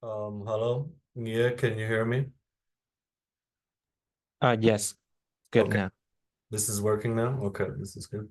Hello, Mia, can you hear me? Yes, good Okay, now. this is working now. Okay, this is good.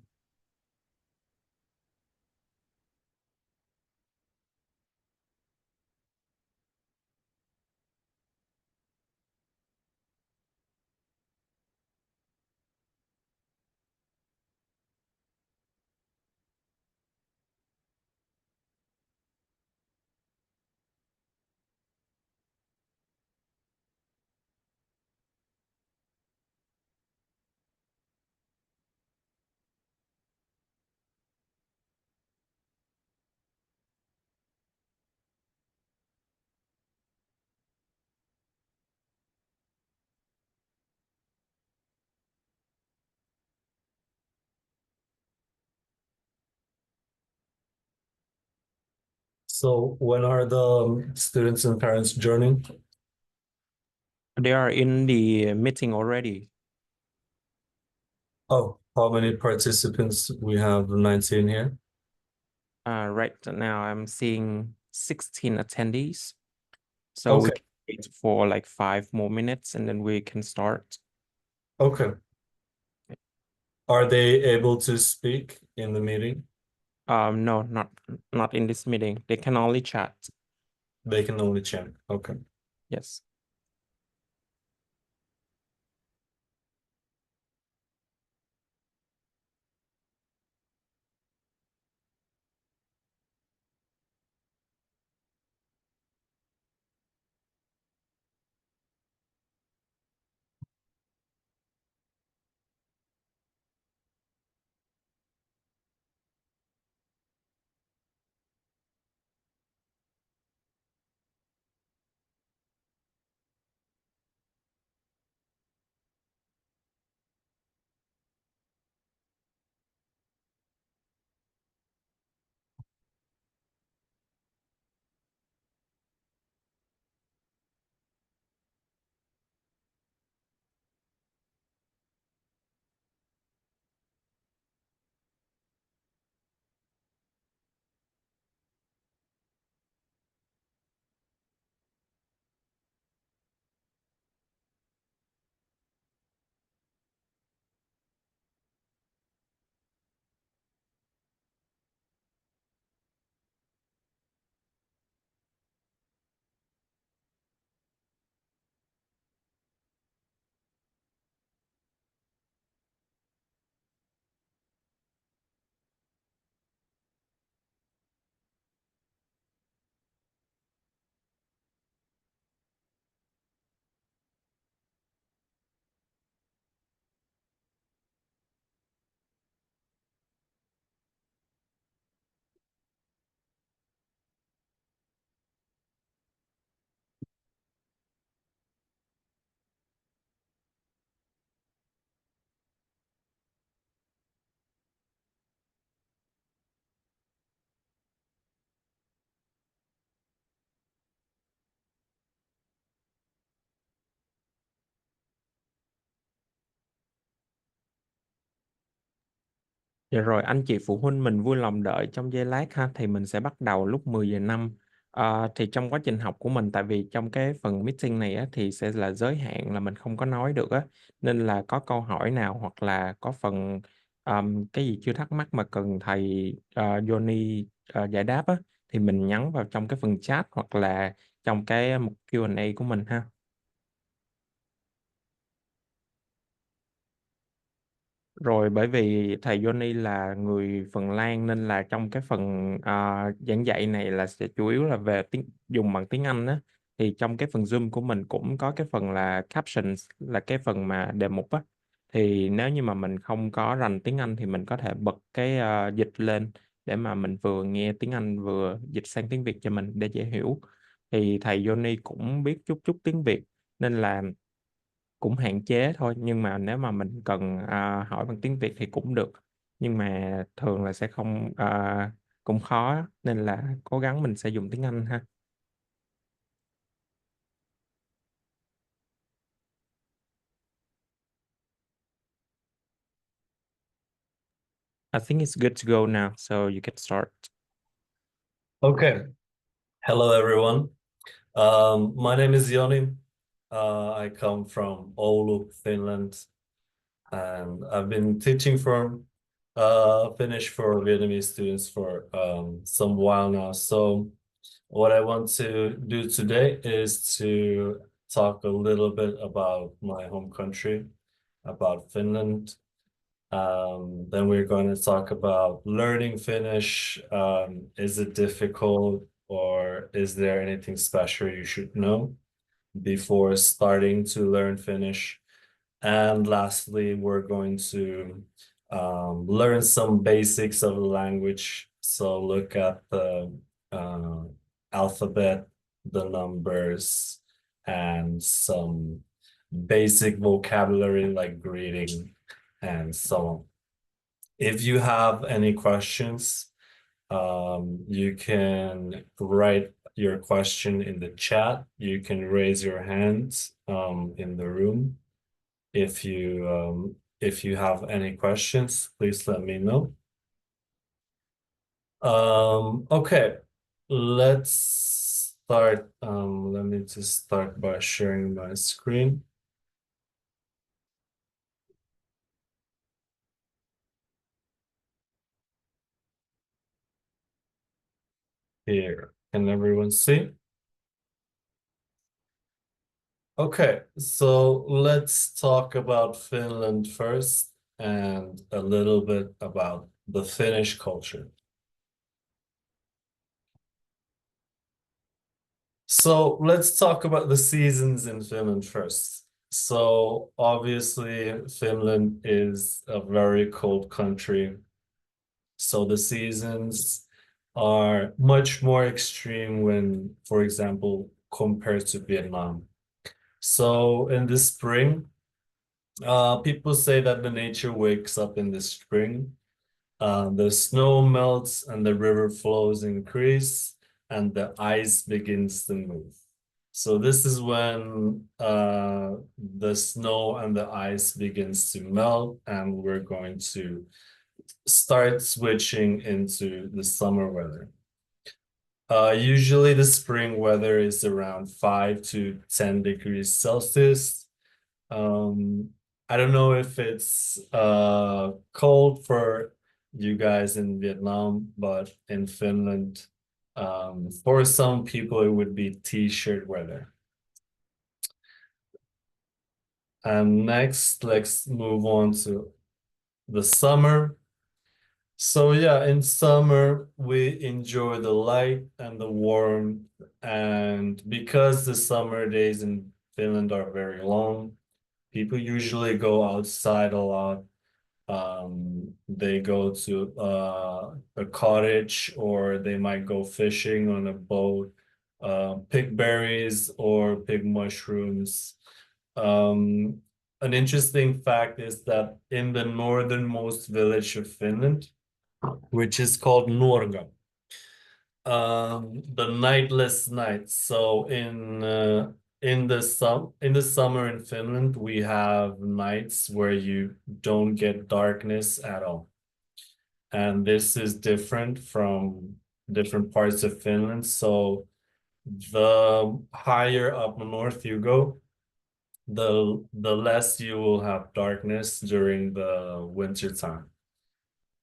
So when are the students and parents joining? They are in the meeting already. Oh, how many participants? We have 19 here. Right now I'm seeing 16 attendees. So we Okay, can wait for like 5 more minutes and then we can start. okay. Are they able to speak in the meeting? No, not in this meeting. They can only chat. They can only chat. Okay. Yes. Dạ rồi anh chị phụ huynh mình vui lòng đợi trong giây lát ha, thì mình sẽ bắt đầu lúc 10 giờ 5. Thì trong quá trình học của mình, tại vì trong cái phần meeting này á, thì sẽ là giới hạn là mình không có nói được á, nên là có câu hỏi nào hoặc là có phần cái gì chưa thắc mắc mà cần thầy Joni giải đáp á, thì mình nhắn vào trong cái phần chat hoặc là trong cái mục Q&A của mình ha. Rồi bởi vì thầy Joni là người Phần Lan nên là trong cái phần giảng dạy này là sẽ chủ yếu là về dùng bằng tiếng Anh á, thì trong cái phần Zoom của mình cũng có cái phần là captions, là cái phần mà đề mục á, thì nếu như mà mình không có rành tiếng Anh thì mình có thể bật cái dịch lên để mà mình vừa nghe tiếng Anh vừa dịch sang tiếng Việt cho mình để dễ hiểu. Thì thầy Joni cũng biết chút chút tiếng Việt nên là cũng hạn chế thôi, nhưng mà nếu mà mình cần hỏi bằng tiếng Việt thì cũng được, nhưng mà thường là sẽ không, cũng khó nên là cố gắng mình sẽ dùng tiếng Anh ha. I think it's good to go now, so you can start. Okay. Hello, everyone. My name is Joni. I come from Oulu, Finland, and I've been teaching for Finnish for Vietnamese students for some while now. So what I want to do today is to talk a little bit about my home country, about Finland. Then we're going to talk about learning Finnish. Is it difficult, or is there anything special you should know before starting to learn Finnish? And lastly, we're going to learn some basics of the language. So look at the uh, alphabet, the numbers, and some basic vocabulary like greeting and so on. If you have any questions, you can write your question in the chat. You can raise your hand in the room. If you have any questions, please let me know. Okay, let's start. Let me just start by sharing my screen. Here, can everyone see? Okay, so let's talk about Finland first and a little bit about the Finnish culture. So let's talk about the seasons in Finland first. So obviously Finland is a very cold country. So the seasons are much more extreme when, for example, compared to Vietnam. So in the spring, people say that the nature wakes up in the spring. The snow melts and the river flows increase and the ice begins to move. So this is when the snow and the ice begins to melt, and we're going to start switching into the summer weather. Usually the spring weather is around 5 to 10 degrees Celsius. I don't know if it's cold for you guys in Vietnam, but in Finland, for some people, it would be t-shirt weather. And next, let's move on to the summer. So yeah, in summer, we enjoy the light and the warmth. And because the summer days in Finland are very long, people usually go outside a lot. They go to a cottage, or they might go fishing on a boat, pick berries or pick mushrooms. An interesting fact is that in the northernmost village of Finland, which is called Nuorga, the nightless nights. So in the summer in Finland, we have nights where you don't get darkness at all. And this is different from different parts of Finland. So the higher up north you go, the less you will have darkness during the winter time.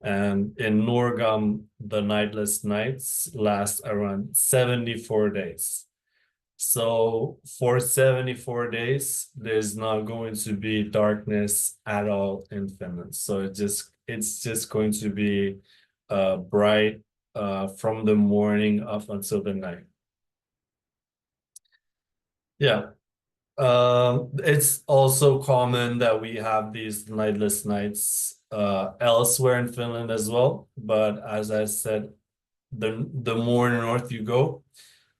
And in Norgam, the nightless nights last around 74 days. So for 74 days, there's not going to be darkness at all in Finland. So it's just going to be bright from the morning up until the night. Yeah. It's also common that we have these nightless nights elsewhere in Finland as well. But as I said, the more north you go,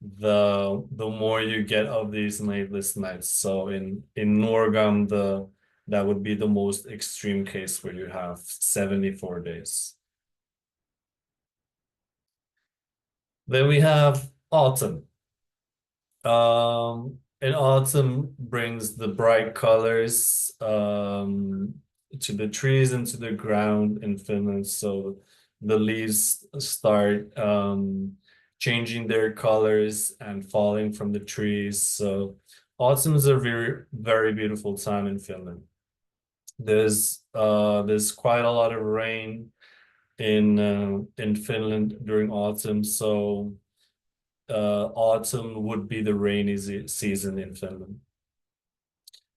the more you get of these nightless nights. So in Norgam, that would be the most extreme case where you have 74 days. Then we have autumn. And autumn brings the bright colors to the trees and to the ground in Finland. So the leaves start changing their colors and falling from the trees. So autumn is a very, very beautiful time in Finland. There's quite a lot of rain in Finland during autumn, so autumn would be the rainy season in Finland.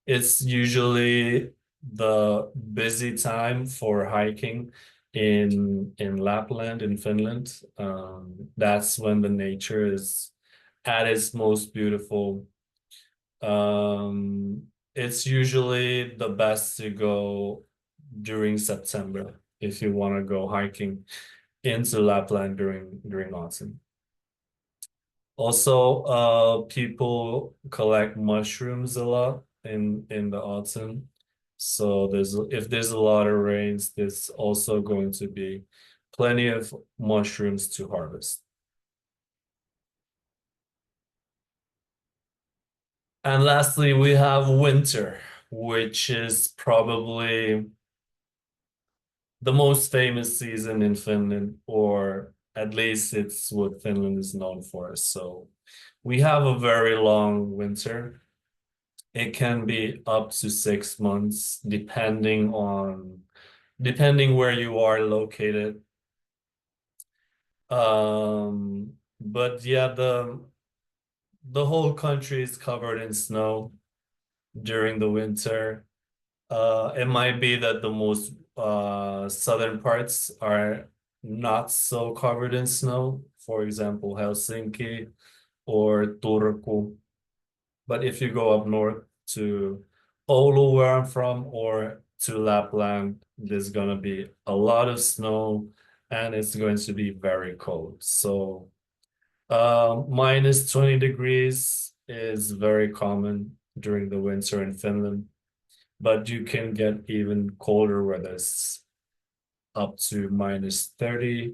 It's usually the busy time for hiking in Lapland in Finland. That's when the nature is at its most beautiful. It's usually the best to go during September if you want to go hiking into Lapland during autumn. Also, people collect mushrooms a lot in the autumn. So if there's a lot of rains, there's also going to be plenty of mushrooms to harvest. And lastly, we have winter, which is probably the most famous season in Finland, or at least it's what Finland is known for. So we have a very long winter. It can be up to 6 months, depending where you are located. But yeah, the whole country is covered in snow during the winter. It might be that the most southern parts are not so covered in snow. For example, Helsinki or Turku. But if you go up north to Oulu, where I'm from, or to Lapland, there's gonna be a lot of snow and it's going to be very cold. So minus 20 degrees is very common during the winter in Finland, but you can get even colder weather, up to minus 30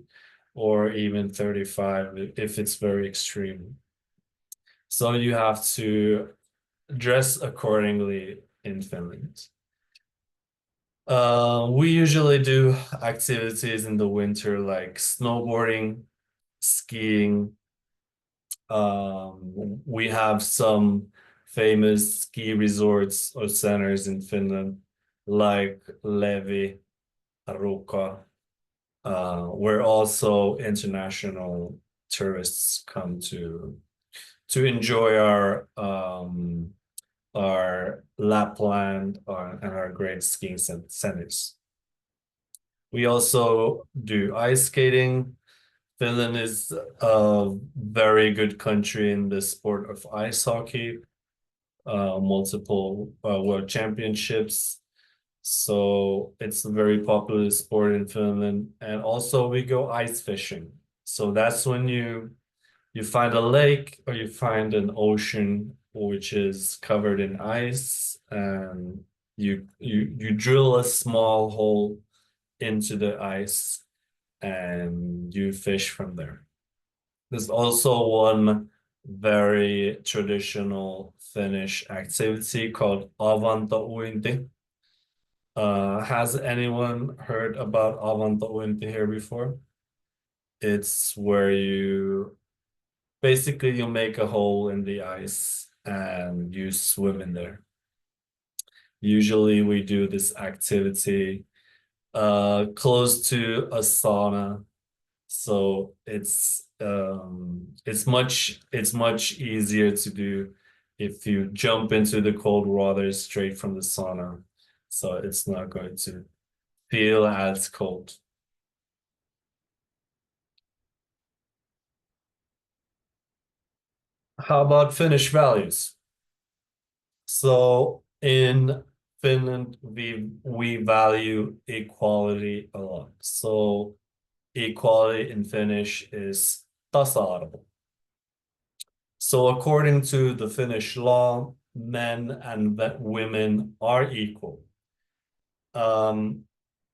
or even 35 if it's very extreme. So you have to dress accordingly in Finland. We usually do activities in the winter like snowboarding, skiing. We have some famous ski resorts or centers in Finland, like Levi, Ruka, where also international tourists come to enjoy our Lapland and our great skiing centers. We also do ice skating. Finland is a very good country in the sport of ice hockey, multiple world championships. So it's a very popular sport in Finland. And also we go ice fishing. So that's when you find a lake or you find an ocean which is covered in ice, and you drill a small hole into the ice and you fish from there. There's also one very traditional Finnish activity called avantouinti. Has anyone heard about avantouinti here before? It's where you make a hole in the ice and you swim in there. Usually we do this activity close to a sauna. So it's much easier to do if you jump into the cold water straight from the sauna. So it's not going to feel as cold. How about Finnish values? So in Finland, we value equality a lot. So equality in Finnish is tasa-arvo. So according to the Finnish law, men and women are equal.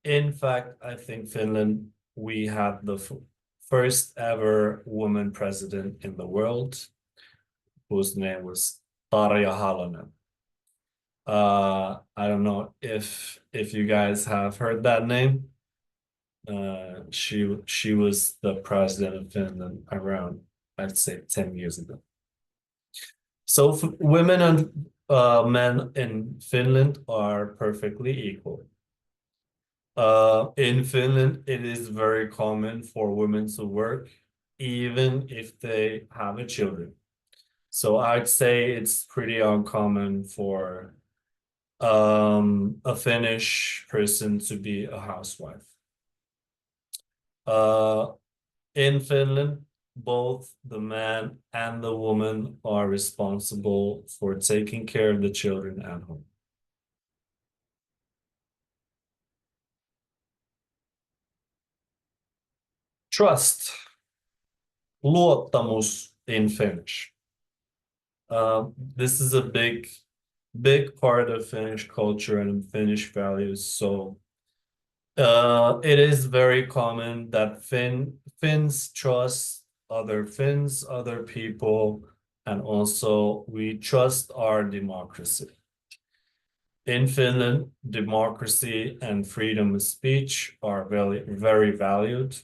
In fact, I think Finland, we had the first ever woman president in the world, whose name was Tarja Halonen. I don't know if you guys have heard that name. She was the president of Finland around I'd say 10 years ago. So women and men in Finland are perfectly equal. In Finland, it is very common for women to work, even if they have a children. So I'd say it's pretty uncommon for a Finnish person to be a housewife. In Finland, both the man and the woman are responsible for taking care of the children at home. Trust, luottamus in Finnish. This is a big part of Finnish culture and Finnish values. So it is very common that Finns trust other Finns, other people, and also we trust our democracy. In Finland, democracy and freedom of speech are very valued,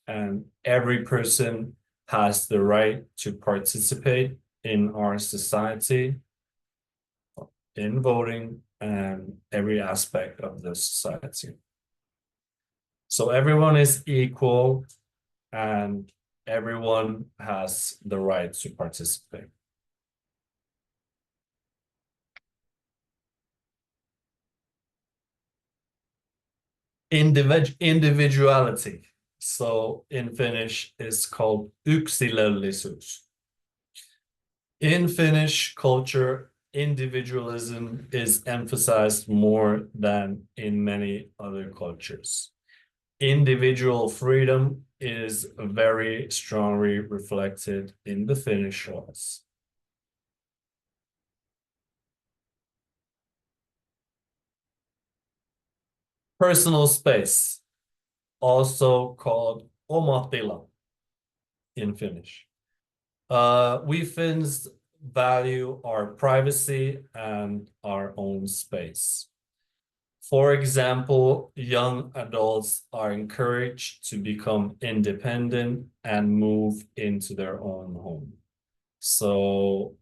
and every person has the right to participate in our society, in voting, and every aspect of the society. So everyone is equal and everyone has the right to participate. Individuality. So in Finnish, it's called yksilöllisyys. In Finnish culture, individualism is emphasized more than in many other cultures. Individual freedom is very strongly reflected in the Finnish laws. Personal space, also called oma tila in Finnish. We Finns value our privacy and our own space. For example, young adults are encouraged to become independent and move into their own home. So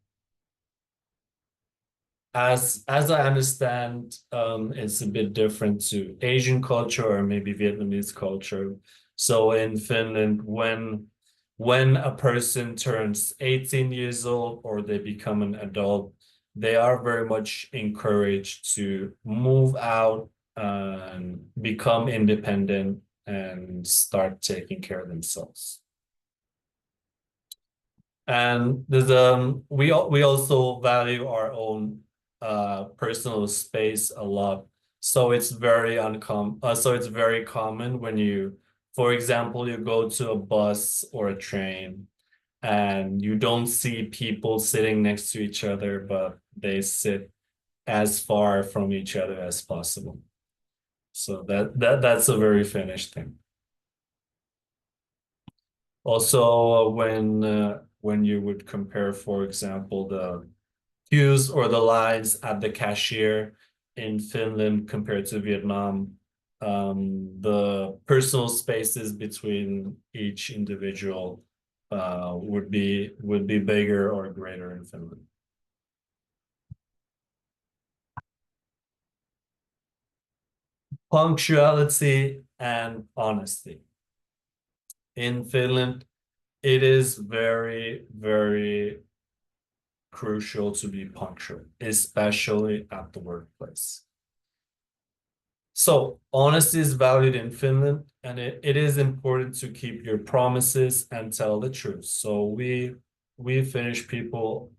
as I understand, it's a bit different to Asian culture or maybe Vietnamese culture. So in Finland, when a person turns 18 years old or they become an adult, they are very much encouraged to move out and become independent and start taking care of themselves. And there's we also value our own personal space a lot. So it's very common when you, for example, you go to a bus or a train and you don't see people sitting next to each other, but they sit as far from each other as possible. So that's a very Finnish thing. Also, when you would compare, for example, the queues or the lines at the cashier in Finland compared to Vietnam, the personal spaces between each individual would be bigger or greater in Finland. Punctuality and honesty. In Finland, it is very crucial to be punctual, especially at the workplace. So honesty is valued in Finland, and it is important to keep your promises and tell the truth. So we Finnish people,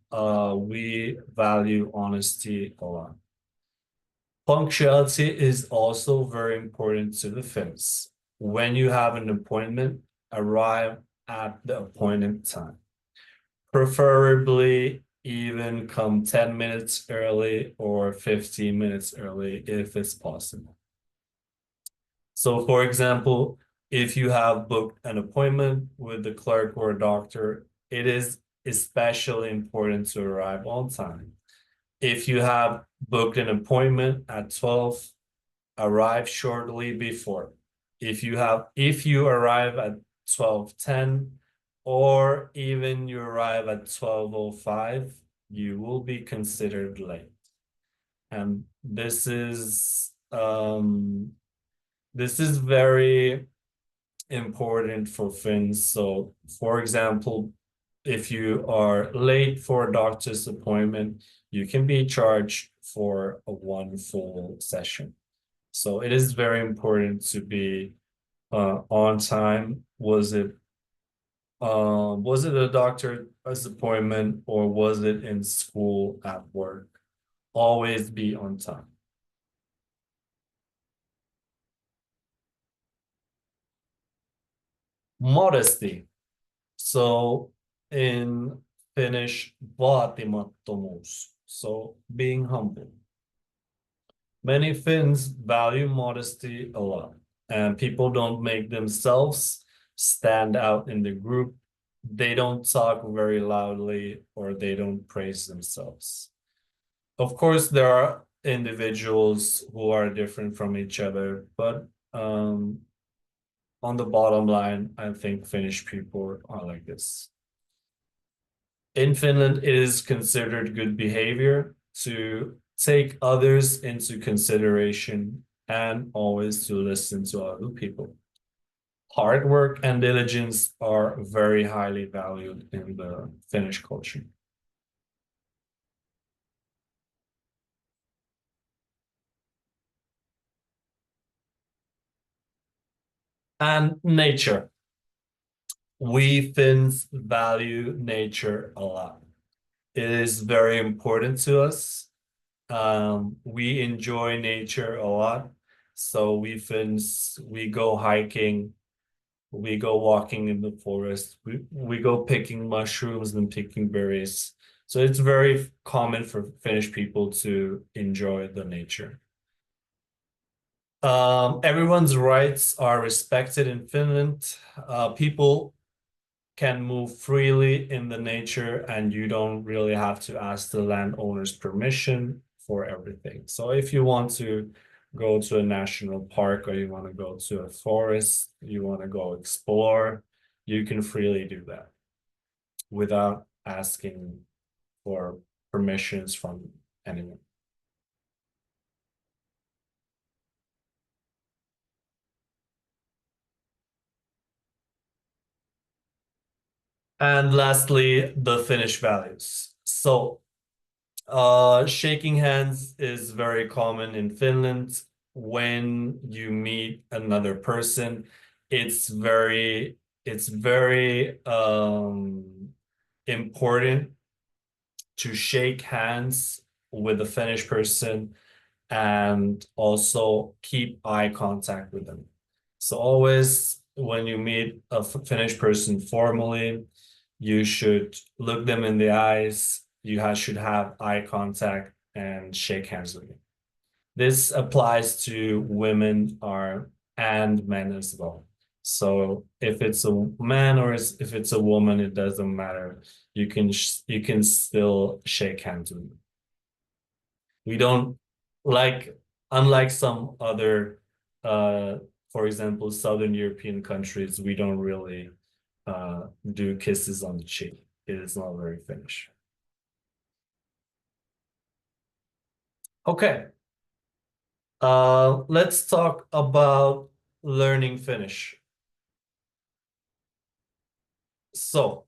we value honesty a lot. Punctuality is also very important to the Finns. When you have an appointment, arrive at the appointed time. Preferably even come 10 minutes early or 15 minutes early if it's possible. So for example, if you have booked an appointment with the clerk or a doctor, it is especially important to arrive on time. If you have booked an appointment at 12, arrive shortly before. If you arrive at 12:10 or even you arrive at 12:05, you will be considered late. And this is very important for Finns. So, for example, if you are late for a doctor's appointment, you can be charged for a one full session. So it is very important to be on time. Was it a doctor's appointment or was it in school, at work? Always be on time. Modesty. So in Finnish, vaatimattomuus. So being humble. Many Finns value modesty a lot, and people don't make themselves stand out in the group. They don't talk very loudly or they don't praise themselves. Of course, there are individuals who are different from each other, but on the bottom line, I think Finnish people are like this. In Finland, it is considered good behavior to take others into consideration and always to listen to other people. Hard work and diligence are very highly valued in the Finnish culture. And nature. We Finns value nature a lot. It is very important to us. We enjoy nature a lot. So we Finns, we go hiking, we go walking in the forest, we go picking mushrooms and picking berries. So it's very common for Finnish people to enjoy the nature. Everyone's rights are respected in Finland. People can move freely in the nature and you don't really have to ask the landowner's permission for everything. So if you want to go to a national park or you want to go to a forest, you want to go explore, you can freely do that without asking for permissions from anyone. And lastly, the Finnish values. So shaking hands is very common in Finland. When you meet another person, it's very important to shake hands with a Finnish person and also keep eye contact with them. So always when you meet a Finnish person formally, you should look them in the eyes. You should have eye contact and shake hands with them. This applies to women and men as well. So if it's a man or if it's a woman, it doesn't matter. You can still shake hands with them. We don't like, unlike some other, for example, Southern European countries, we don't really do kisses on the cheek. It is not very Finnish. Okay. Let's talk about learning Finnish. So,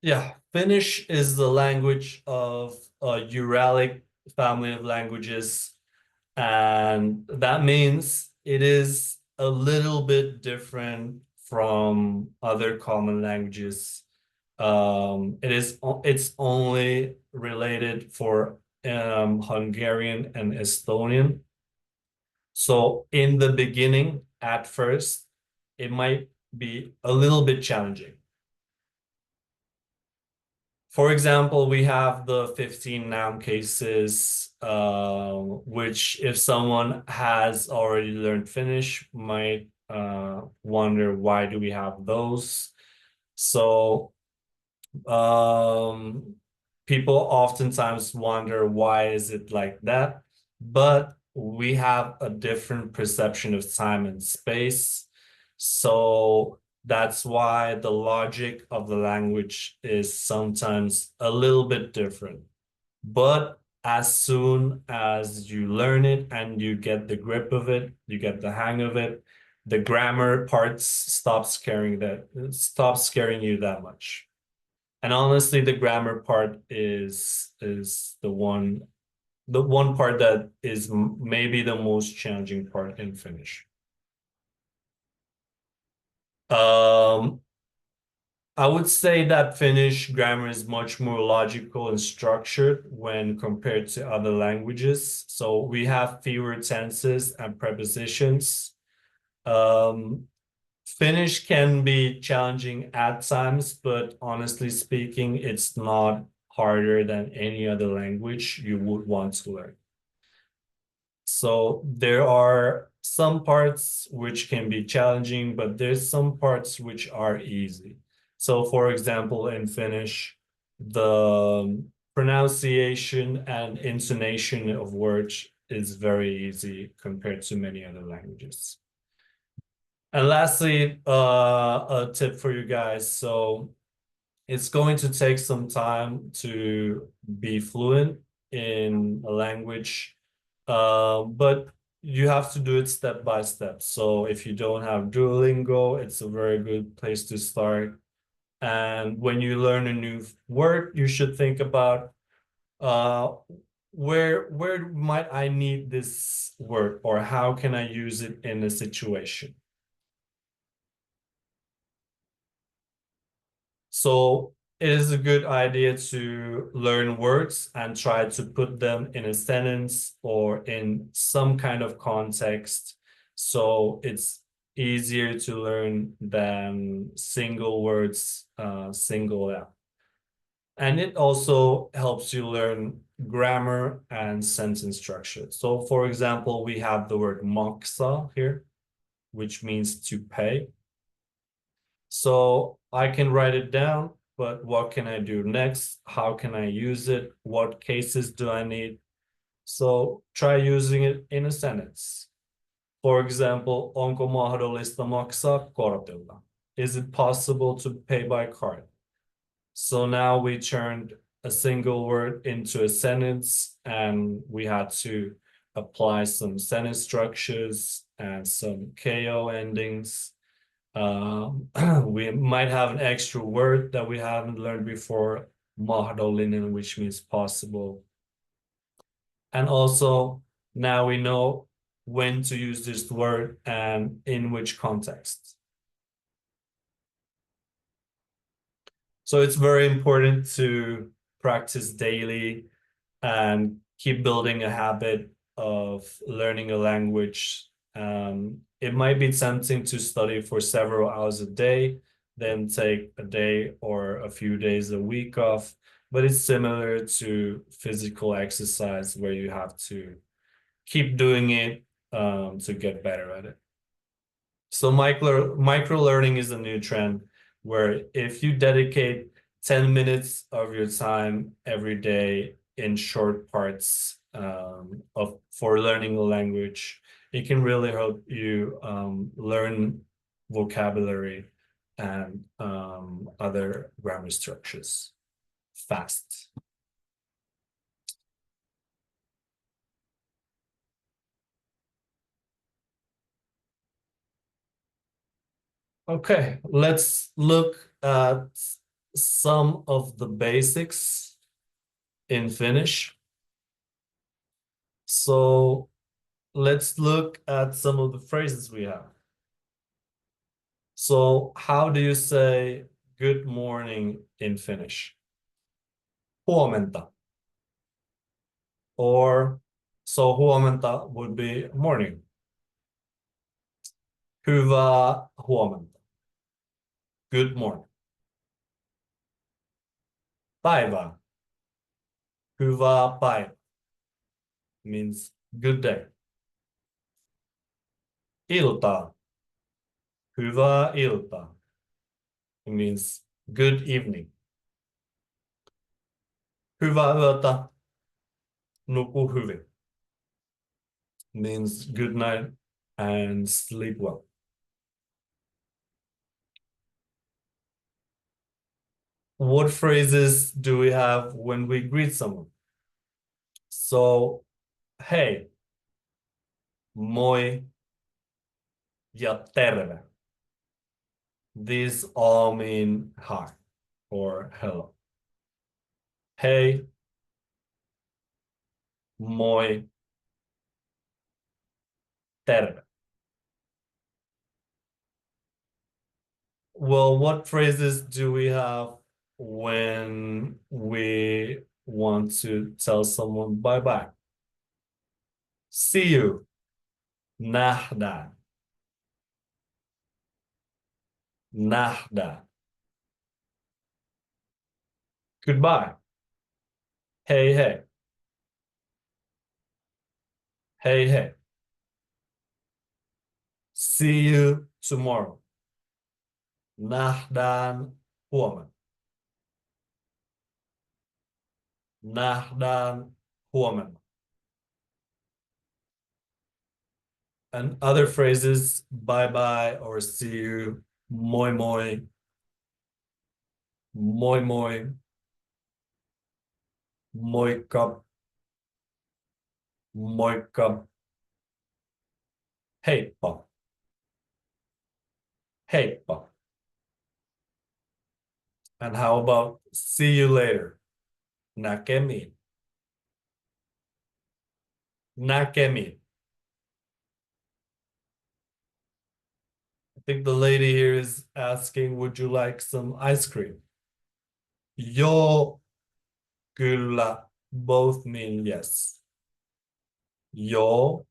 yeah, Finnish is the language of a Uralic family of languages, and that means it is a little bit different from other common languages. It's only related for Hungarian and Estonian. So in the beginning, at first, it might be a little bit challenging. For example, we have the 15 noun cases, which if someone has already learned Finnish, might wonder why do we have those. So people oftentimes wonder why is it like that, but we have a different perception of time and space. So that's why the logic of the language is sometimes a little bit different. But as soon as you learn it and you get the grip of it, you get the hang of it, the grammar parts stops scaring you that much. And honestly, the grammar part is the one part that is maybe the most challenging part in Finnish. I would say that Finnish grammar is much more logical and structured when compared to other languages. So we have fewer tenses and prepositions. Finnish can be challenging at times, but honestly speaking, it's not harder than any other language you would want to learn. So there are some parts which can be challenging, but there's some parts which are easy. So for example, in Finnish, the pronunciation and intonation of words is very easy compared to many other languages. And lastly, a tip for you guys. So it's going to take some time to be fluent in a language, but you have to do it step by step. So if you don't have Duolingo, it's a very good place to start. And when you learn a new word, you should think about uh, where might I need this word, or how can I use it in a situation? So it is a good idea to learn words and try to put them in a sentence or in some kind of context. So it's easier to learn than single words, single out. And it also helps you learn grammar and sentence structure. So for example, we have the word maksa here, which means to pay. So I can write it down, but what can I do next? How can I use it? What cases do I need? So try using it in a sentence. For example, onko mahdollista maksaa kortilla? Is it possible to pay by card? So now we turned a single word into a sentence, and we had to apply some sentence structures and some KO endings. We might have an extra word that we haven't learned before, mahdollinen, which means possible. And also now we know when to use this word and in which context. So it's very important to practice daily and keep building a habit of learning a language. It might be tempting to study for several hours a day, then take a day or a few days a week off, but it's similar to physical exercise where you have to keep doing it to get better at it. So micro learning is a new trend where if you dedicate 10 minutes of your time every day in short parts for learning a language, it can really help you learn vocabulary and other grammar structures fast. Okay, let's look at some of the basics in Finnish. So let's look at some of the phrases we have. So how do you say good morning in Finnish? Huomenta. Or so huomenta would be morning. Hyvää huomenta. Good morning. Päivää. Hyvää päivää means good day. Iltaa. Hyvää iltaa. It means good evening. Hyvää yötä. Nuku hyvin. Means good night and sleep well. What phrases do we have when we greet someone? So, hey, moi, ja terve. These all mean hi or hello. Hey, moi, terve. Well, what phrases do we have when we want to tell someone bye-bye? See you. Nähdään. Nähdään. Goodbye. Hey, hey. Hey, hey. See you tomorrow. Nähdään huomenna. Nähdään huomenna. And other phrases, bye-bye or see you, moi moi, moi moi, moikka, moikka, heippa, heippa. And how about see you later? Näkemiin. Näkemiin. I think the lady here is asking, would you like some ice cream? Joo, kyllä, both mean yes. Joo,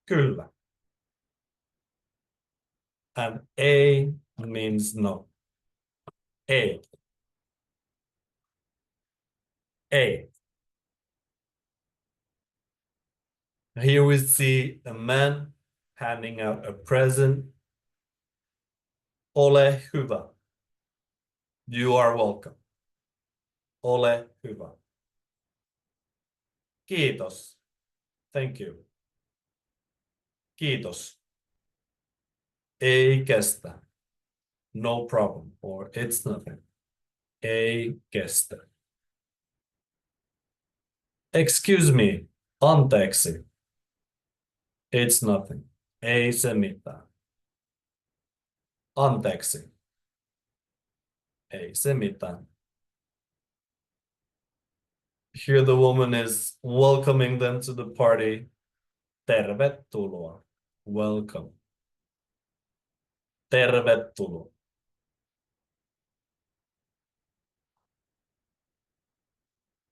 kyllä. And ei means no. Ei. Ei. Here we see a man handing out a present. Ole hyvä. You are welcome. Ole hyvä. Kiitos. Thank you. Kiitos. Ei kestä. No problem. Or it's nothing. Ei kestä. Excuse me. Anteeksi. It's nothing. Ei se mitään. Anteeksi. Ei se mitään. Here the woman is welcoming them to the party. Tervetuloa. Welcome. Tervetuloa.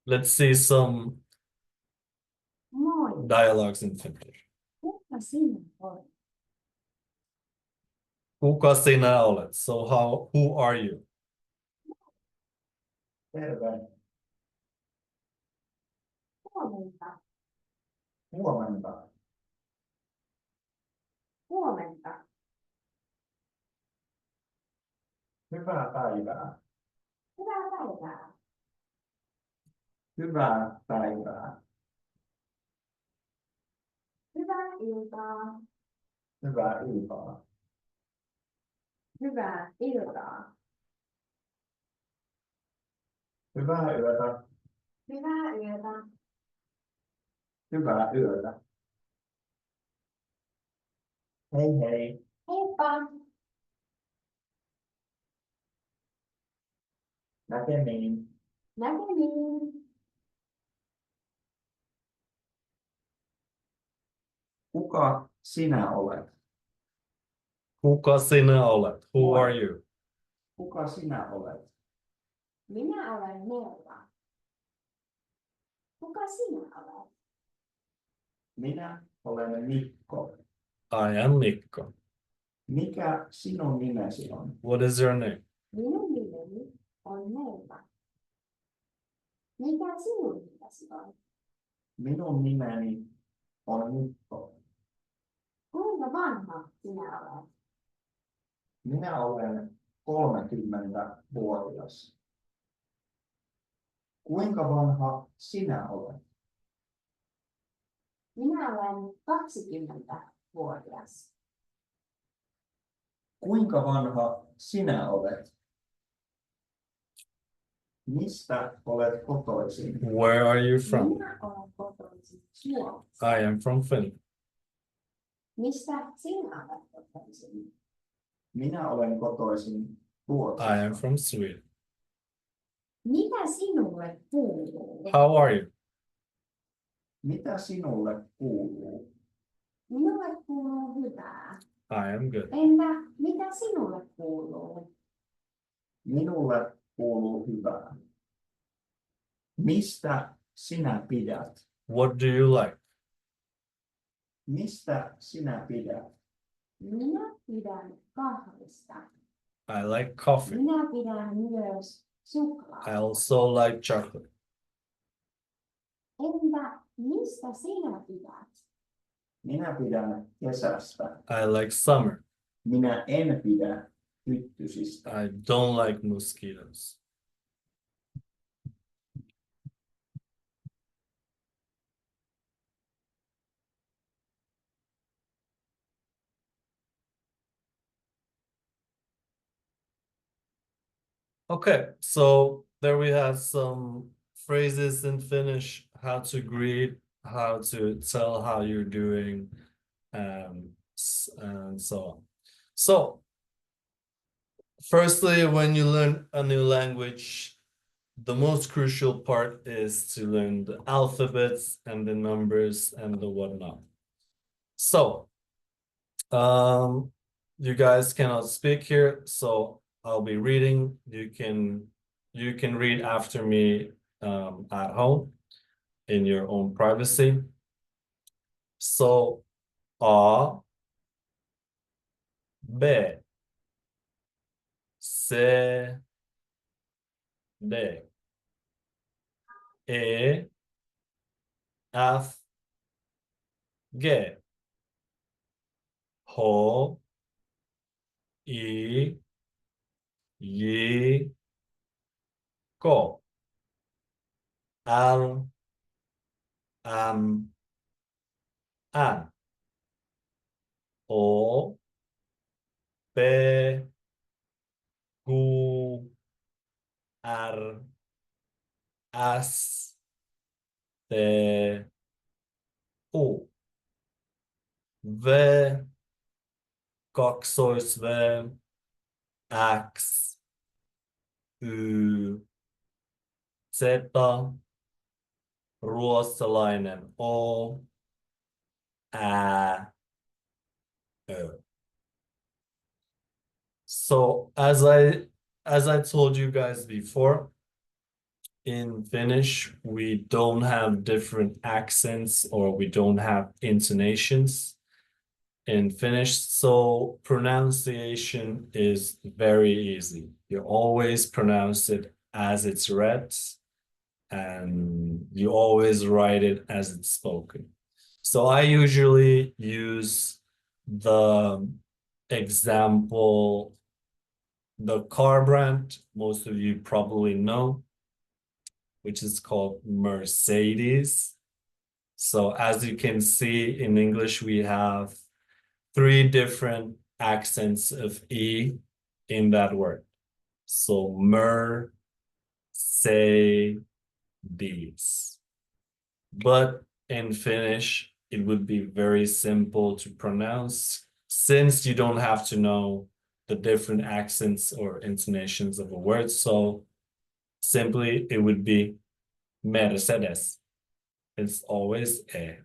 Let's see some Moi, dialogues in Finnish. kuka sinä olet? Kuka sinä olet? So who are you? Terve. Huomenta, Huomenta. huomenta, Hyvää päivää. hyvää päivää, Hyvää päivää. hyvää iltaa, Hyvää iltaa. hyvää iltaa, Hyvää yötä. hyvää yötä, Hyvää yötä. Hei hei. heippa, Näkemiin. näkemiin, Kuka sinä olet? Kuka sinä olet? Who are you? Kuka sinä olet? minä olen Merva. Kuka sinä olet? Minä olen Mikko. I am Mikko. Mikä sinun nimesi on? What is your name? Minun nimeni on Merva. Mikä sinun nimesi on? Minun nimeni on Mikko. Kuinka vanha sinä olet? Minä olen 30-vuotias. Kuinka vanha sinä olet? Minä olen 20-vuotias. Kuinka vanha sinä olet? Mistä olet kotoisin? Where are you from? Minä olen kotoisin Suomesta. I am from Finland. Mistä sinä olet kotoisin? Minä olen kotoisin Ruotsista. I am from Sweden. Mitä sinulle kuuluu? How are you? Mitä sinulle kuuluu? Minulle kuuluu hyvää. I am good. Entä mitä sinulle kuuluu? Minulle kuuluu hyvää. Mistä sinä pidät? What do you like? Mistä sinä pidät? Minä pidän kahvista. I like coffee. Minä pidän myös I suklaata. also like chocolate. Entä mistä sinä pidät? Minä pidän kesästä. I like summer. Minä en pidä hyttysistä. I don't like mosquitoes. Okay, so there we have some phrases in Finnish, how to greet, how to tell how you're doing, and so on. So, firstly, when you learn a new language, the most crucial part is to learn the alphabets and the numbers and the whatnot. So, you guys cannot speak here, so I'll be reading. You can read after me at home in your own privacy. So, A, B, C, D, E, F, G, H, I, J, K, L, M, N, O, P, Q, R, S, T, U, V, kaksois V, X, Y, Z, ruotsalainen O, Ä, Ö. So as I told you guys before, in Finnish, we don't have different accents or we don't have intonations in Finnish, so pronunciation is very easy. You always pronounce it as it's read, and you always write it as it's spoken. So I usually use the example, the car brand, most of you probably know, which is called Mercedes. So as you can see in English, we have 3 different accents of E in that word. So mer, say, these. But in Finnish, it would be very simple to pronounce since you don't have to know the different accents or intonations of a word. So simply it would be Mercedes. It's always a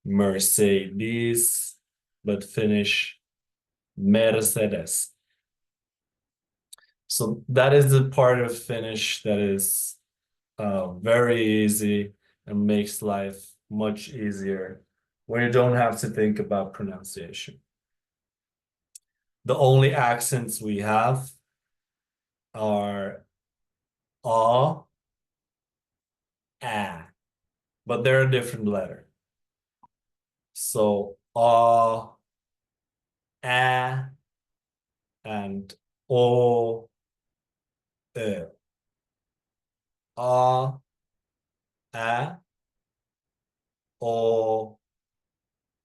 Mercedes, but Finnish Mercedes. So that is the part of Finnish that is very easy and makes life much easier when you don't have to think about pronunciation. The only accents we have are A, A, but they're a different letter. So A, A, and O, Ö. a, o,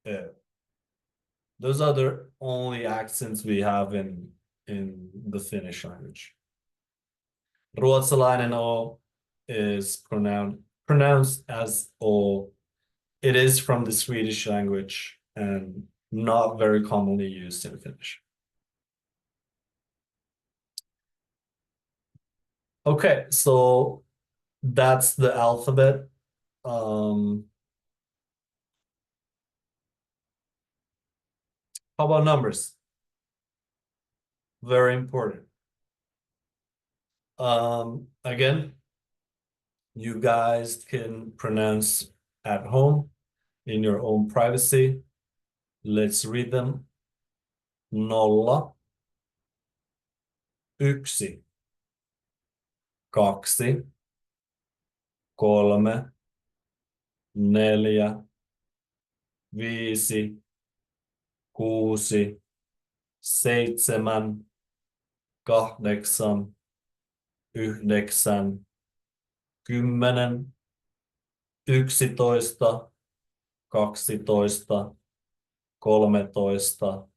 e. Those are the only accents we have in the Finnish language. Ruotsalainen o is pronounced as o. It is from the Swedish language and not very commonly used in Finnish. Okay, so that's the alphabet. How about numbers? Very important. Again, you guys can pronounce at home in your own privacy. Let's read them. Nolla, yksi, kaksi, kolme, neljä, viisi, kuusi, seitsemän, kahdeksan, yhdeksän, 10, 11, 12, 13,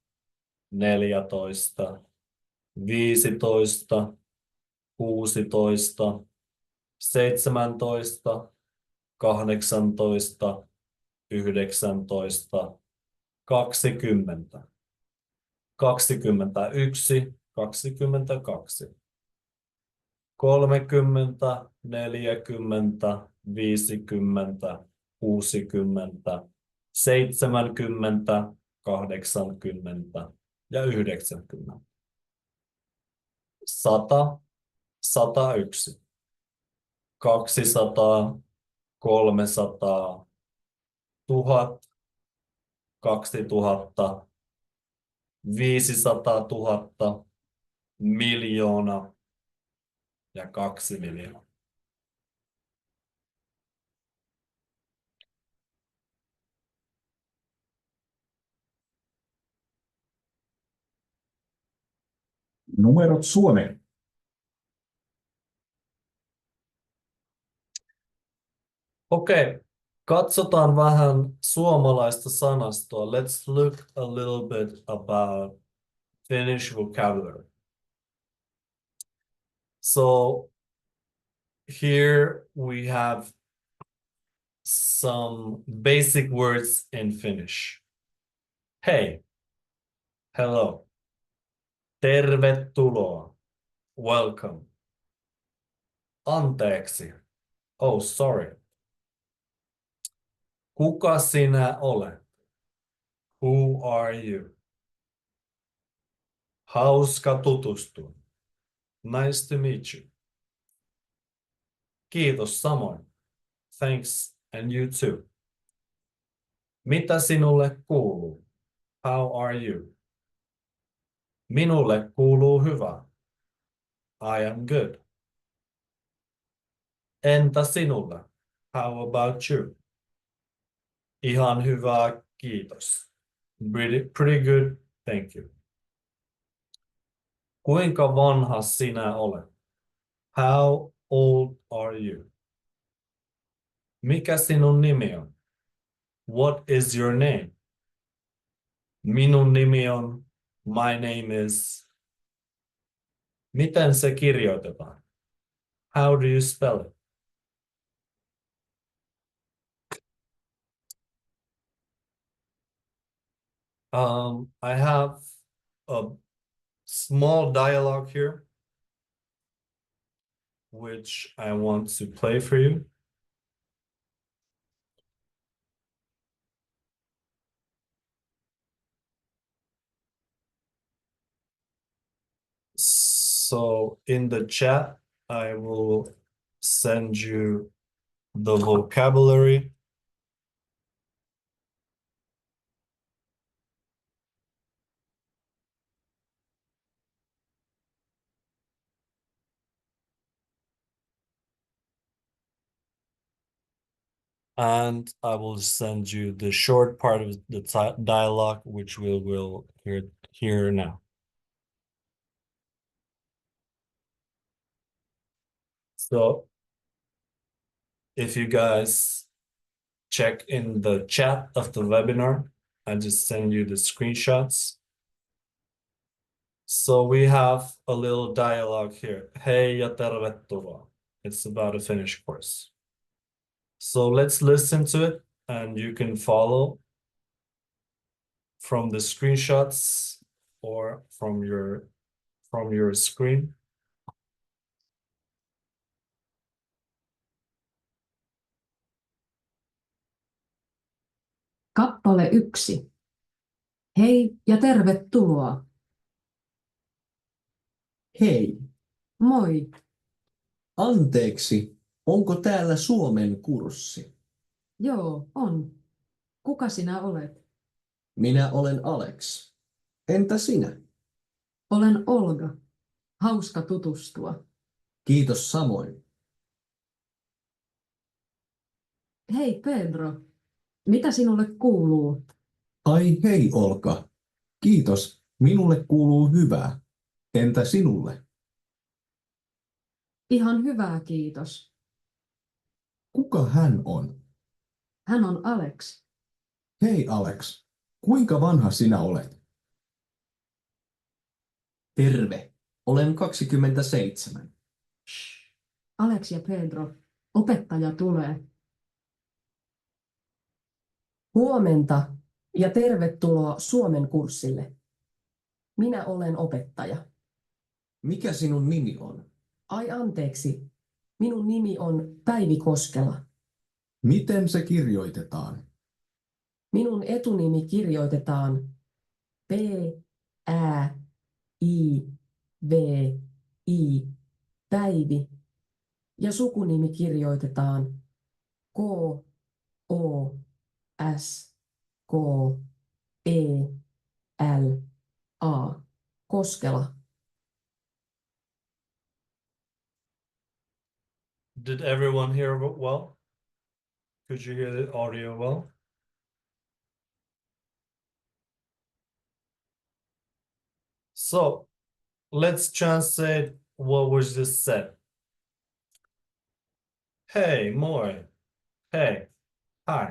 14, 15, 16, 17, 18, 19, 20, 21, 22, 30, 40, 50, 60, 70, 80 ja 90. 100, 101, 200, 300, 1000, 2000, 500 000, miljoona ja 2 miljoonaa. Numerot suomeen. Okei, katsotaan vähän suomalaista sanastoa. Let's look a little bit about Finnish vocabulary. So here we have some basic words in Finnish. Hei, hello, tervetuloa, welcome. Anteeksi, oh sorry. Kuka sinä olet? Who are you? Hauska tutustua. Nice to meet you. Kiitos samoin. Thanks and you too. Mitä sinulle kuuluu? How are you? Minulle kuuluu hyvä. I am good. Entä sinulle? How about you? Ihan hyvä, kiitos. Pretty good, thank you. Kuinka vanha sinä olet? How old are you? Mikä sinun nimi on? What is your name? Minun nimi on. My name is. Miten se kirjoitetaan? How do you spell it? I have a small dialogue here, which I want to play for you. So in the chat, I will send you the vocabulary. And I will send you the short part of the dialogue, which we will hear now. So if you guys check in the chat of the webinar, I just send you the screenshots. So we have a little dialogue here. Hei ja tervetuloa. It's about a Finnish course. So let's listen to it and you can follow from the screenshots or from your screen. Kappale 1. Hei ja tervetuloa. Hei, Moi, anteeksi, onko täällä Suomen kurssi? joo, on. Kuka sinä olet? Minä olen Alex. Entä sinä? Olen Olga. Hauska tutustua. Kiitos samoin. Hei Pedro, mitä sinulle kuuluu? Ai hei Olka. Kiitos, minulle kuuluu hyvää. Entä sinulle? Ihan hyvää, kiitos. Kuka hän on? Hän on Alex. Hei Alex, kuinka vanha sinä olet? Terve, olen 27. Alex ja Pedro, opettaja tulee. Huomenta ja tervetuloa Suomen kurssille. Minä olen opettaja. Mikä sinun nimi on? Ai anteeksi, minun nimi on Päivi Koskela. Miten se kirjoitetaan? Minun etunimi kirjoitetaan P-Ä-I-V-I, Päivi, ja sukunimi kirjoitetaan K-O-S-K-E-L-A, Koskela. Did everyone hear well? Could you hear the audio well? So let's translate what was just said. Hei, moi. Hei, hi.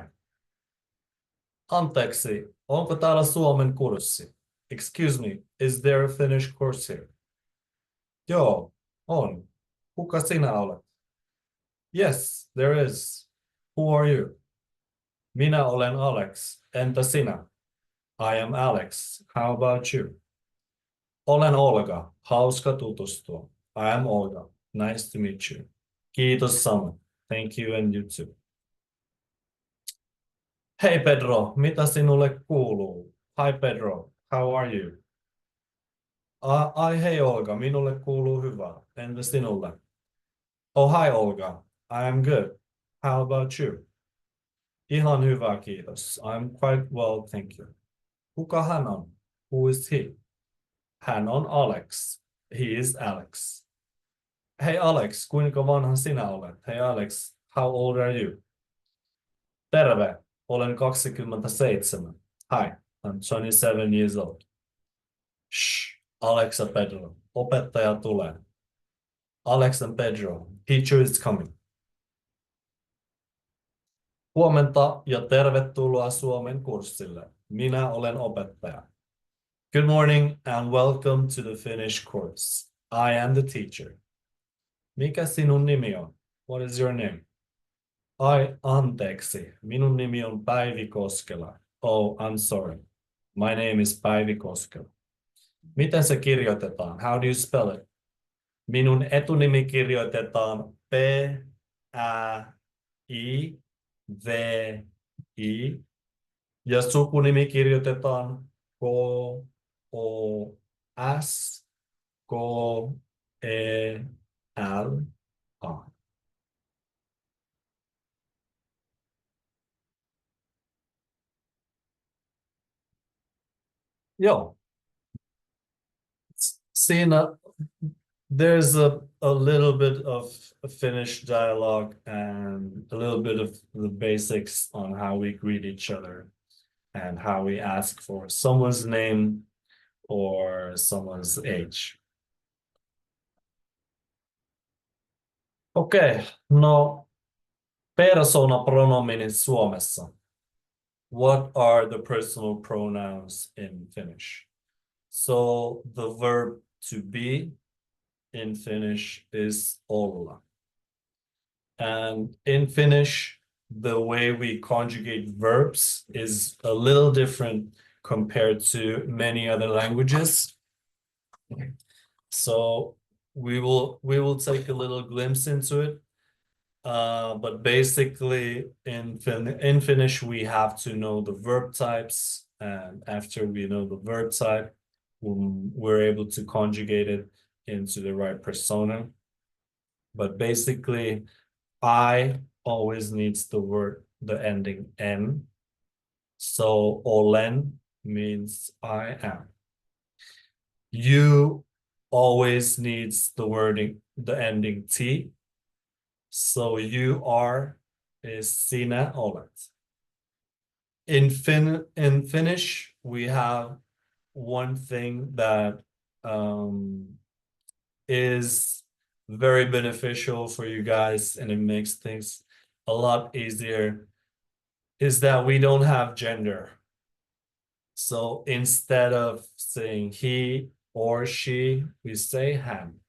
Anteeksi, onko täällä Suomen kurssi? Excuse me, is there a Finnish course here? Joo, on. Kuka sinä olet? Yes, there is. Who are you? Minä olen Alex. Entä sinä? I am Alex. How about you? Olen Olga. Hauska tutustua. I am Olga. Nice to meet you. Kiitos samoin. Thank you and you too. Hei Pedro, mitä sinulle kuuluu? Hi Pedro, how are you? Ai hei Olga, minulle kuuluu hyvää. Entä sinulle? Oh hi Olga, I am good. How about you? Ihan hyvä, kiitos. I'm quite well, thank you. Kuka hän on? Who is he? Hän on Alex. He is Alex. Hey Alex, kuinka vanha sinä olet? Hey Alex, how old are you? Terve, olen 27. Hi, I'm 27 years old. Shh, Alex ja Pedro, opettaja tulee. Alex and Pedro, teacher is coming. Huomenta ja tervetuloa Suomen kurssille. Minä olen opettaja. Good morning and welcome to the Finnish course. I am the teacher. Mikä sinun nimi on? What is your name? Ai, anteeksi. Minun nimi on Päivi Koskela. Oh, I'm sorry. My name is Päivi Koskela. Miten se kirjoitetaan? How do you spell it? Minun etunimi kirjoitetaan P-Ä-I-V-I ja sukunimi kirjoitetaan K-O-S-K-E-L-A. Joo. Siinä there's a little bit of Finnish dialogue and a little bit of the basics on how we greet each other and how we ask for someone's name or someone's age. Okay, no Persoonapronominit Suomessa. What are the personal pronouns in Finnish? So the verb to be in Finnish is olla. And in Finnish, the way we conjugate verbs is a little different compared to many other languages. So we will take a little glimpse into it. But basically in Finnish, we have to know the verb types. And after we know the verb type, we're able to conjugate it into the right persona. But basically, I always needs the ending N. So olen means I am. You always needs the ending T. So you are is sinä olet. In Finnish, we have one thing that is very beneficial for you guys, and it makes things a lot easier, is that we don't have gender. So instead of saying he or she, we say hän.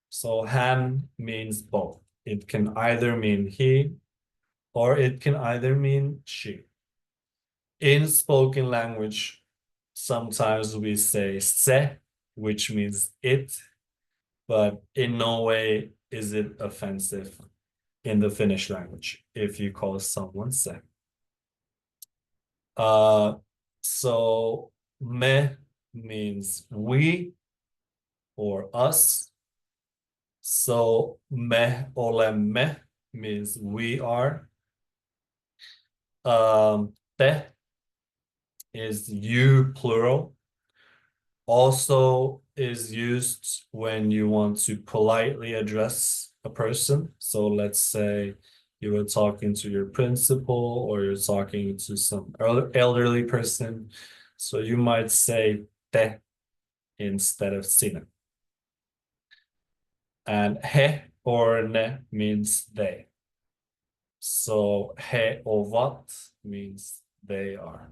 So hän means both. It can either mean he or it can either mean she. In spoken language, sometimes we say se, which means it, but in no way is it offensive in the Finnish language if you call someone se. So me means we or us. So me olemme means we are. Te is you plural. Also is used when you want to politely address a person. So let's say you were talking to your principal or you're talking to some elderly person. So you might say te instead of sinä. And he or ne means they. So he ovat means they are.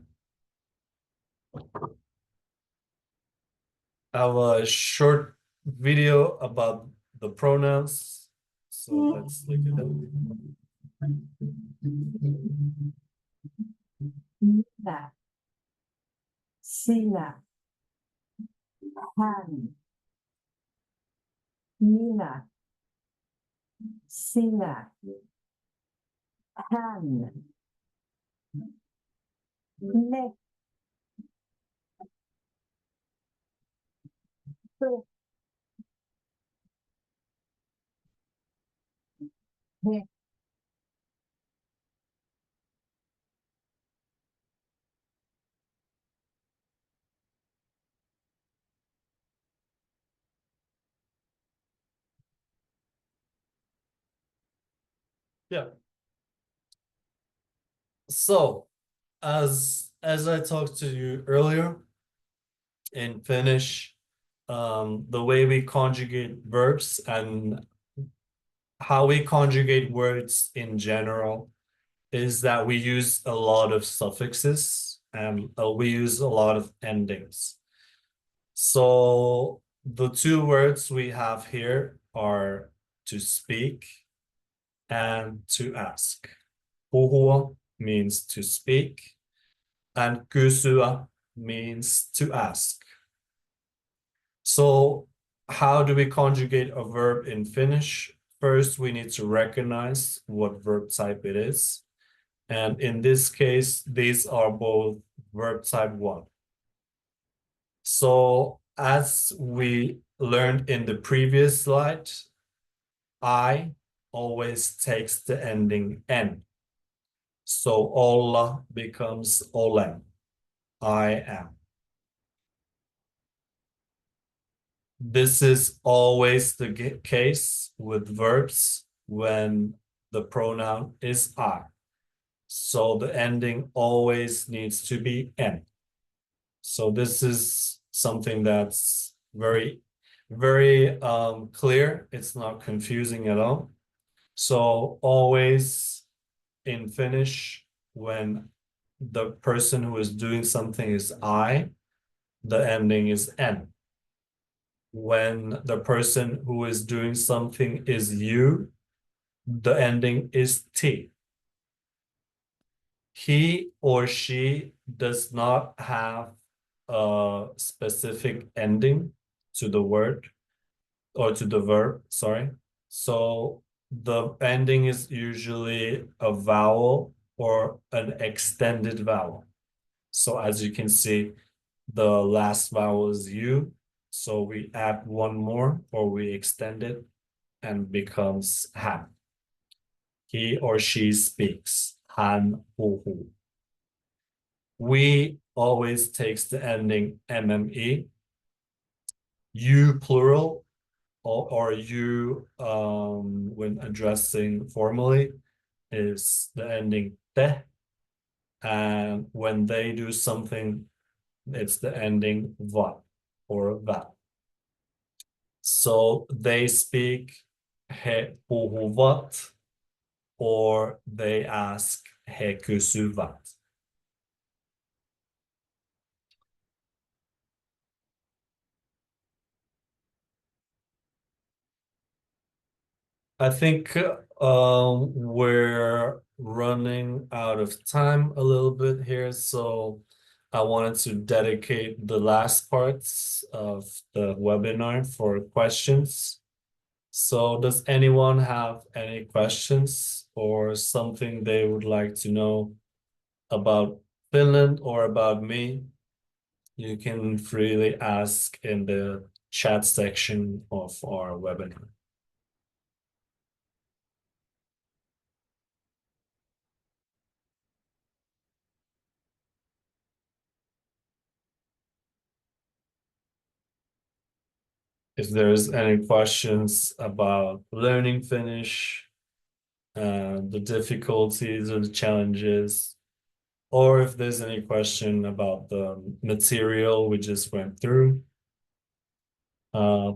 I have a short video about the pronouns. So let's look at them. Minä, sinä, hän. Minä, sinä, hän. Ne. Se. He. Yeah. So, as I talked to you earlier, in Finnish, the way we conjugate verbs and how we conjugate words in general is that we use a lot of suffixes and we use a lot of endings. So the two words we have here are to speak and to ask. Puhua means to speak, and kysyä means to ask. So how do we conjugate a verb in Finnish? First, we need to recognize what verb type it is. And in this case, these are both verb type 1. So as we learned in the previous slide, I always takes the ending N. So olla becomes olen. I am. This is always the case with verbs when the pronoun is I. So the ending always needs to be N. So this is something that's very, very clear. It's not confusing at all. So always in Finnish, when the person who is doing something is I, the ending is N. When the person who is doing something is you, the ending is T. He or she does not have a specific ending to the word or to the verb, sorry. So the ending is usually a vowel or an extended vowel. So as you can see, the last vowel is U. So we add one more or we extend it and becomes han. He or she speaks. Han, hu, hu. We always takes the ending mme. You plural or you when addressing formally is the ending te. And when they do something, it's the ending va or va. So they speak he puhuvat or they ask he kysyvät. I think we're running out of time a little bit here, so I wanted to dedicate the last parts of the webinar for questions. So does anyone have any questions or something they would like to know about Finland or about me? You can freely ask in the chat section of our webinar. If there's any questions about learning Finnish, the difficulties or the challenges, or if there's any question about the material we just went through,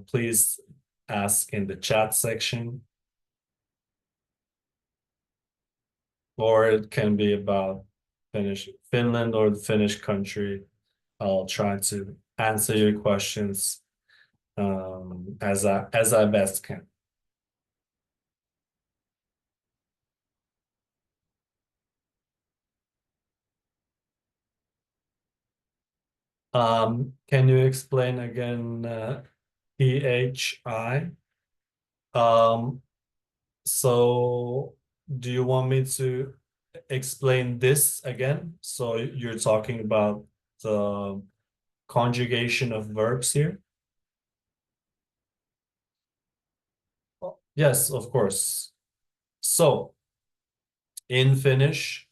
please ask in the chat section. Or it can be about Finland or the Finnish country. I'll try to answer your questions as I best can. Can you explain again PHI? So do you want me to explain this again? So you're talking about the conjugation of verbs here? Yes, of course. So in Finnish,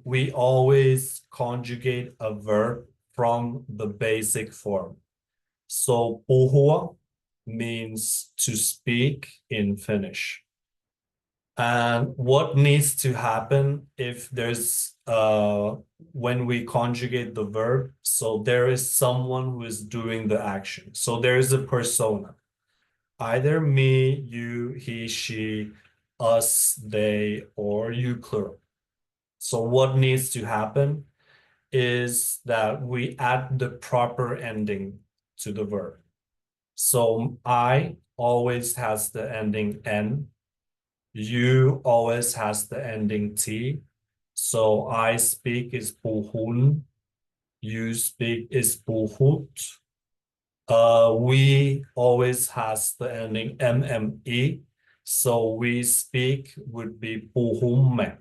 we always conjugate a verb from the basic form. So puhua means to speak in Finnish. And what needs to happen if there's when we conjugate the verb, so there is someone who is doing the action. So there is a persona. Either me, you, he, she, us, they, or you plural. So what needs to happen is that we add the proper ending to the verb. So I always has the ending N. You always has the ending T. So I speak is puhun. You speak is puhut. We always has the ending mme. So we speak would be puhumme.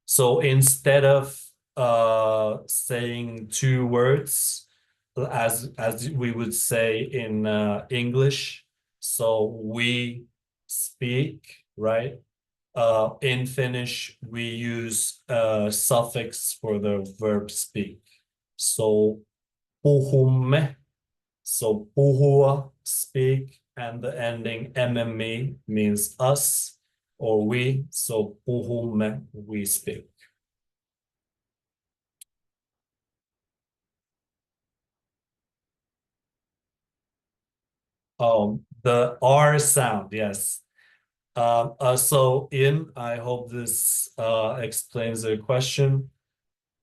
So instead of saying two words as we would say in English, so we speak, right? In Finnish, we use a suffix for the verb speak. So puhumme, so puhua, speak, and the ending mme means us or we. So puhumme, we speak. The R sound, yes. So Ian, I hope this explains the question.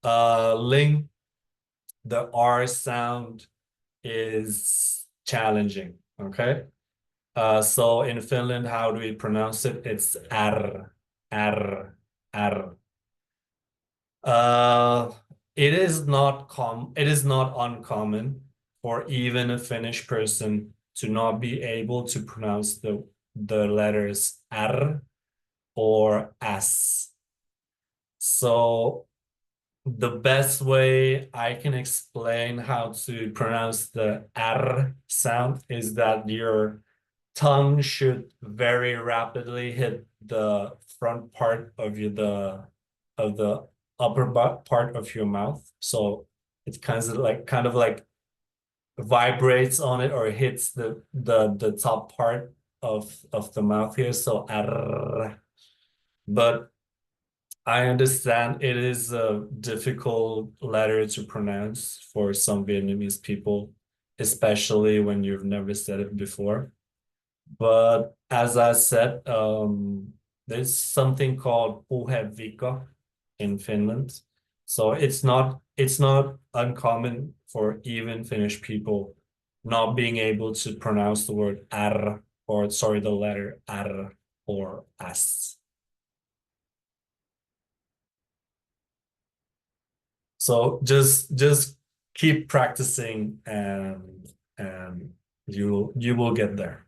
Ling, the R sound is challenging, okay? So in Finland, how do we pronounce it? It's R, R, R. It is not uncommon for even a Finnish person to not be able to pronounce the letters R or S. So the best way I can explain how to pronounce the R sound is that your tongue should very rapidly hit the front part of the upper part of your mouth. So it kind of like vibrates on it or hits the top part of the mouth here. So R. But I understand it is a difficult letter to pronounce for some Vietnamese people, especially when you've never said it before. But as I said, there's something called puheviikko in Finland. So it's not uncommon for even Finnish people not being able to pronounce the word R, or sorry, the letter R or S. So just keep practicing and you will get there.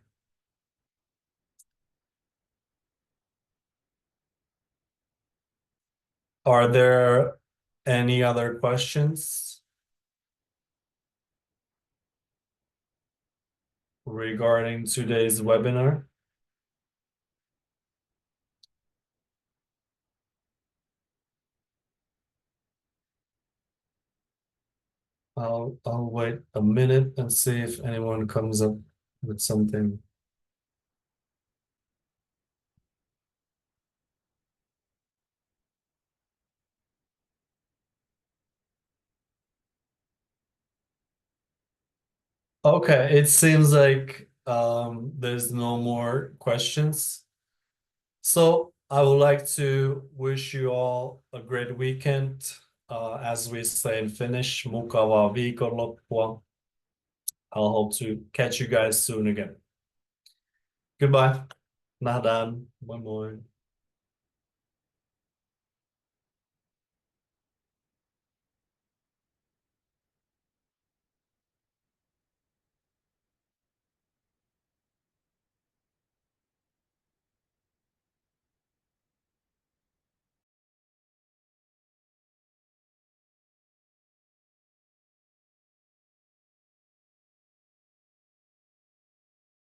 Are there any other questions regarding today's webinar? I'll wait a minute and see if anyone comes up with something. Okay, it seems like there's no more questions. So I would like to wish you all a great weekend. As we say in Finnish, mukavaa viikonloppua. I'll hope to catch you guys soon again. Goodbye. Nähdään. Moi moi.